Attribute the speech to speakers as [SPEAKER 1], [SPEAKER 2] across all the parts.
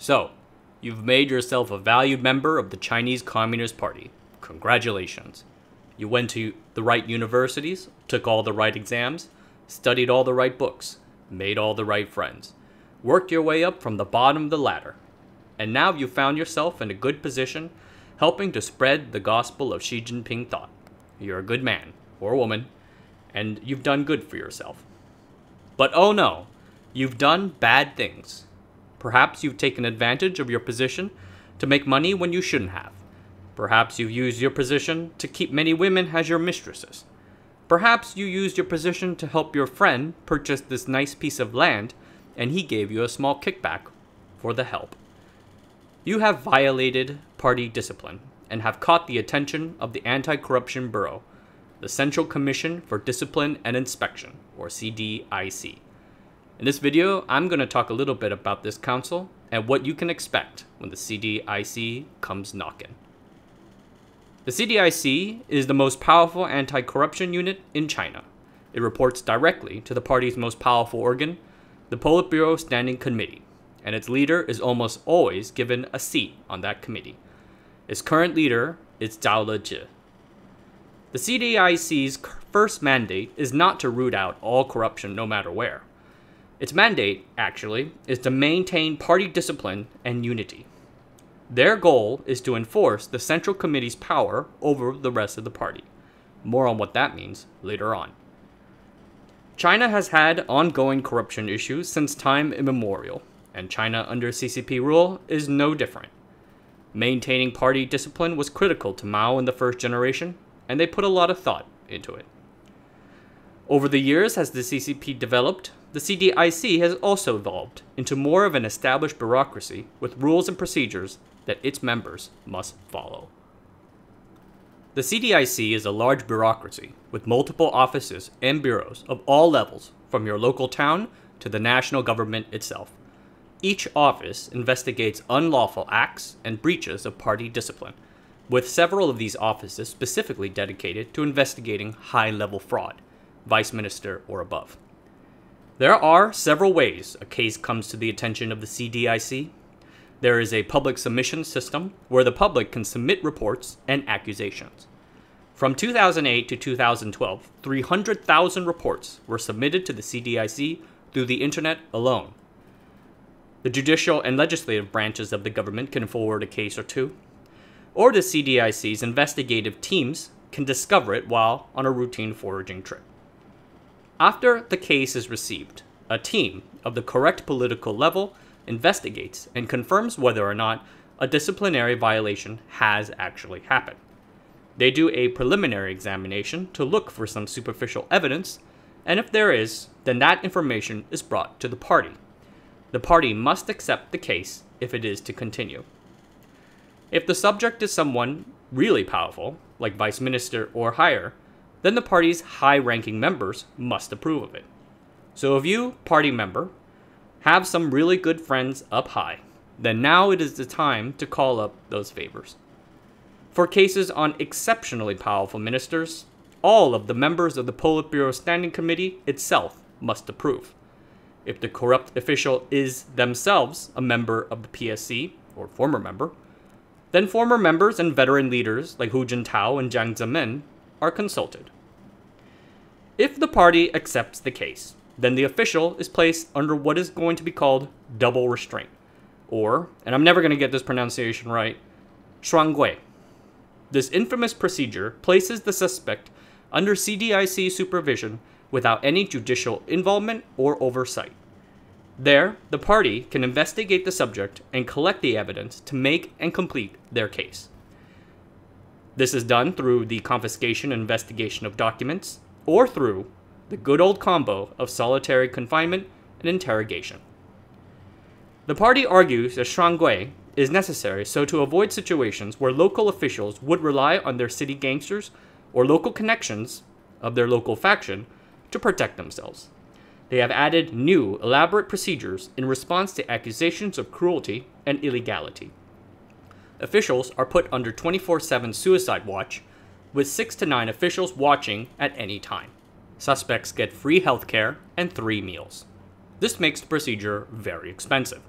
[SPEAKER 1] So, you've made yourself a valued member of the Chinese Communist Party. Congratulations. You went to the right universities, took all the right exams, studied all the right books, made all the right friends, worked your way up from the bottom of the ladder. And now you found yourself in a good position, helping to spread the gospel of Xi Jinping thought. You're a good man, or woman, and you've done good for yourself. But oh no, you've done bad things. Perhaps you've taken advantage of your position to make money when you shouldn't have. Perhaps you've used your position to keep many women as your mistresses. Perhaps you used your position to help your friend purchase this nice piece of land, and he gave you a small kickback for the help. You have violated party discipline and have caught the attention of the Anti-Corruption Bureau, the Central Commission for Discipline and Inspection, or CDIC. In this video, I'm going to talk a little bit about this council and what you can expect when the CDIC comes knocking. The CDIC is the most powerful anti-corruption unit in China. It reports directly to the party's most powerful organ, the Politburo Standing Committee, and its leader is almost always given a seat on that committee. Its current leader is Zhao Leji. The CDIC's first mandate is not to root out all corruption no matter where. Its mandate, actually, is to maintain party discipline and unity. Their goal is to enforce the Central Committee's power over the rest of the party. More on what that means later on. China has had ongoing corruption issues since time immemorial, and China under CCP rule is no different. Maintaining party discipline was critical to Mao in the first generation, and they put a lot of thought into it. Over the years, as the CCP developed, the CDIC has also evolved into more of an established bureaucracy with rules and procedures that its members must follow. The CDIC is a large bureaucracy with multiple offices and bureaus of all levels, from your local town to the national government itself. Each office investigates unlawful acts and breaches of party discipline, with several of these offices specifically dedicated to investigating high-level fraud, vice minister or above. There are several ways a case comes to the attention of the CDIC. There is a public submission system where the public can submit reports and accusations. From 2008 to 2012, 300,000 reports were submitted to the CDIC through the internet alone. The judicial and legislative branches of the government can forward a case or two, or the CDIC's investigative teams can discover it while on a routine foraging trip. After the case is received, a team of the correct political level investigates and confirms whether or not a disciplinary violation has actually happened. They do a preliminary examination to look for some superficial evidence, and if there is, then that information is brought to the party. The party must accept the case if it is to continue. If the subject is someone really powerful, like vice minister or higher, then the party's high-ranking members must approve of it. So if you, party member, have some really good friends up high, then now it is the time to call up those favors. For cases on exceptionally powerful ministers, all of the members of the Politburo Standing Committee itself must approve. If the corrupt official is themselves a member of the PSC, or former member, then former members and veteran leaders like Hu Jintao and Jiang Zemin are consulted. If the party accepts the case, then the official is placed under what is going to be called double restraint, or, and I'm never going to get this pronunciation right, shuangui. This infamous procedure places the suspect under CDIC supervision without any judicial involvement or oversight. There, the party can investigate the subject and collect the evidence to make and complete their case. This is done through the confiscation and investigation of documents, or through the good old combo of solitary confinement and interrogation. The party argues that shuangui is necessary so to avoid situations where local officials would rely on their city gangsters or local connections of their local faction to protect themselves. They have added new, elaborate procedures in response to accusations of cruelty and illegality. Officials are put under 24/7 suicide watch, with 6 to 9 officials watching at any time. Suspects get free healthcare and 3 meals. This makes the procedure very expensive.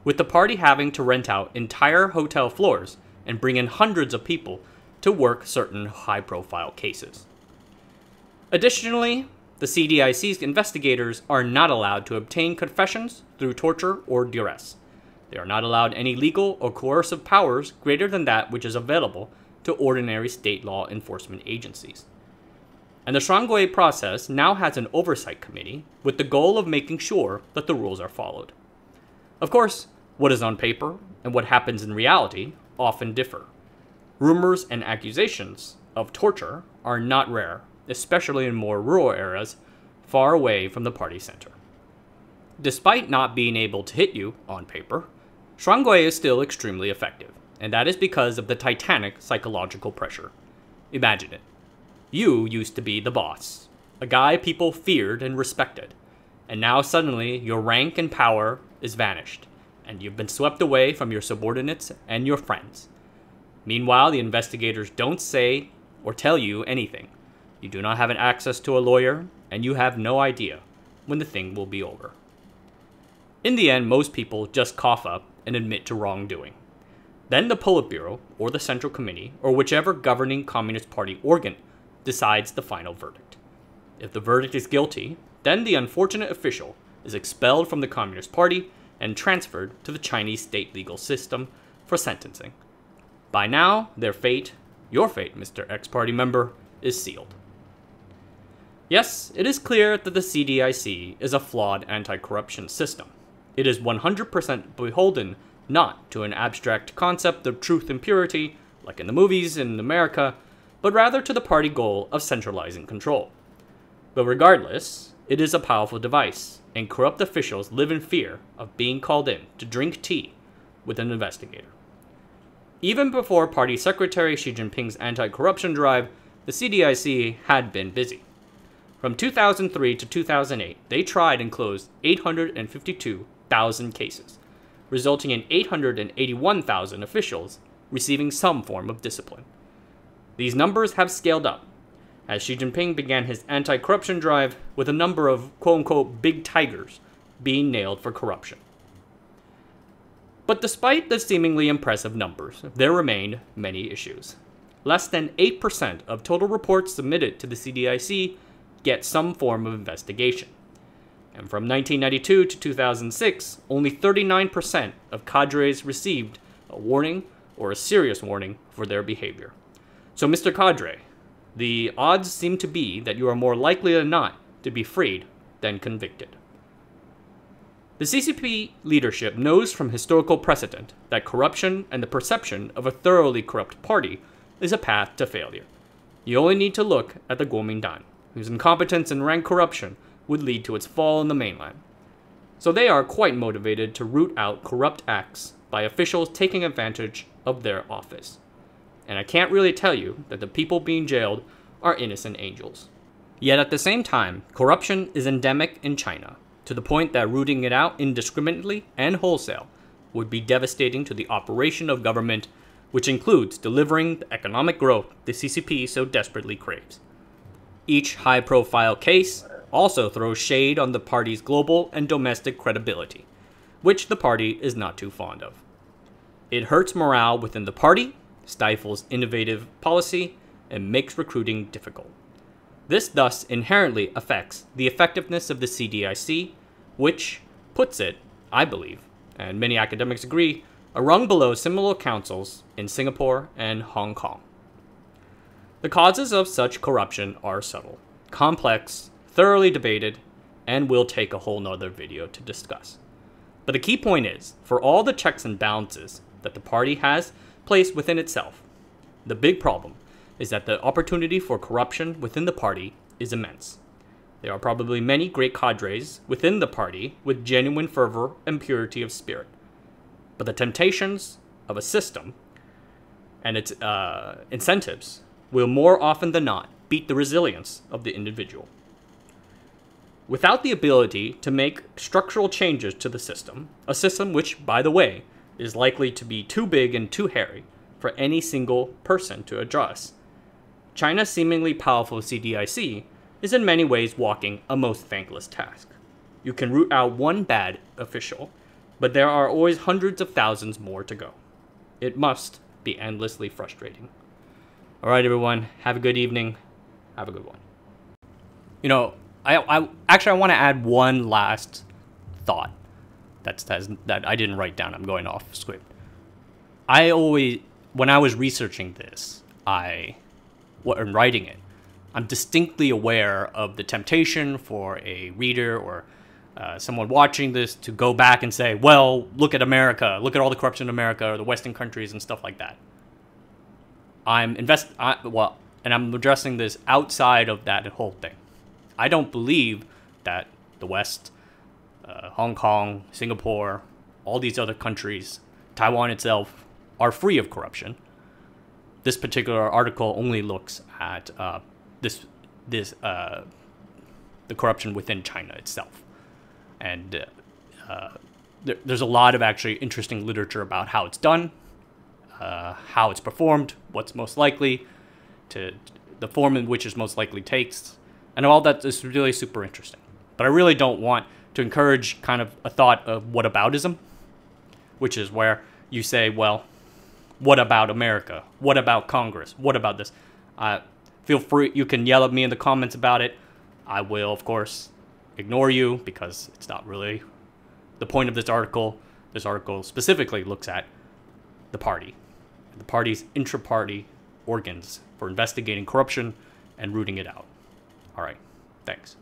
[SPEAKER 1] with the party having to rent out entire hotel floors and bring in hundreds of people to work certain high-profile cases. Additionally, the CDIC's investigators are not allowed to obtain confessions through torture or duress. They are not allowed any legal or coercive powers greater than that which is available to ordinary state law enforcement agencies. And the Shuanghui process now has an oversight committee with the goal of making sure that the rules are followed. Of course, what is on paper and what happens in reality often differ. Rumors and accusations of torture are not rare, especially in more rural areas far away from the party center. Despite not being able to hit you on paper, Shuanghui is still extremely effective, and that is because of the titanic psychological pressure. Imagine it. You used to be the boss, a guy people feared and respected, and now suddenly your rank and power is vanished, and you've been swept away from your subordinates and your friends. Meanwhile, the investigators don't say or tell you anything. You do not have an access to a lawyer, and you have no idea when the thing will be over. In the end, most people just cough up and admit to wrongdoing. Then the Politburo, or the Central Committee, or whichever governing Communist Party organ decides the final verdict. If the verdict is guilty, then the unfortunate official is expelled from the Communist Party and transferred to the Chinese state legal system for sentencing. By now, their fate, your fate, Mr. Ex-Party member, is sealed. Yes, it is clear that the CDIC is a flawed anti-corruption system. It is 100% beholden not to an abstract concept of truth and purity, like in the movies in America, but rather to the party goal of centralizing control. But regardless, it is a powerful device, and corrupt officials live in fear of being called in to drink tea with an investigator. Even before Party Secretary Xi Jinping's anti-corruption drive, the CDIC had been busy. From 2003 to 2008, they tried and closed 852,000 cases, resulting in 881,000 officials receiving some form of discipline. These numbers have scaled up, as Xi Jinping began his anti-corruption drive with a number of quote-unquote big tigers being nailed for corruption. But despite the seemingly impressive numbers, there remained many issues. Less than 8% of total reports submitted to the CDIC get some form of investigation. And from 1992 to 2006, only 39% of cadres received a warning or a serious warning for their behavior. So Mr. Cadre, the odds seem to be that you are more likely than not to be freed than convicted. The CCP leadership knows from historical precedent that corruption and the perception of a thoroughly corrupt party is a path to failure. You only need to look at the Kuomintang, whose incompetence and rank corruption would lead to its fall in the mainland. So they are quite motivated to root out corrupt acts by officials taking advantage of their office. And I can't really tell you that the people being jailed are innocent angels. Yet at the same time, corruption is endemic in China, to the point that rooting it out indiscriminately and wholesale would be devastating to the operation of government, which includes delivering the economic growth the CCP so desperately craves. Each high-profile case also throws shade on the party's global and domestic credibility, which the party is not too fond of. It hurts morale within the party, stifles innovative policy, and makes recruiting difficult. This thus inherently affects the effectiveness of the CDIC, which puts it, I believe, and many academics agree, a rung below similar councils in Singapore and Hong Kong. The causes of such corruption are subtle, complex, thoroughly debated, and will take a whole nother video to discuss. But the key point is, for all the checks and balances that the party has placed within itself, the big problem is that the opportunity for corruption within the party is immense. There are probably many great cadres within the party with genuine fervor and purity of spirit. But the temptations of a system and its incentives will more often than not beat the resilience of the individual. Without the ability to make structural changes to the system, a system which, by the way, is likely to be too big and too hairy for any single person to address, China's seemingly powerful CDIC is in many ways walking a most thankless task. You can root out one bad official, But there are always hundreds of thousands more to go. It must be endlessly frustrating. All right, everyone. Have a good evening. Have a good one. You know, I want to add one last thought that I didn't write down. I'm going off script. When I was researching this, and writing it, I'm distinctly aware of the temptation for a reader or someone watching this to go back and say, well, look at America, look at all the corruption in America or the Western countries and stuff like that. And I'm addressing this outside of that whole thing. I don't believe that the West, Hong Kong, Singapore, all these other countries, Taiwan itself, are free of corruption. This particular article only looks at the corruption within China itself. And there's a lot of actually interesting literature about how it's done, how it's performed, what's most likely, to the form in which it's most likely takes, and all that is really super interesting. But I really don't want to encourage kind of a thought of whataboutism, which is where you say, well, what about America? What about Congress? What about this? Feel free, you can yell at me in the comments about it. I will, of course, ignore you because it's not really the point of this article. This article specifically looks at the party, the party's intra-party organs for investigating corruption and rooting it out. All right, thanks.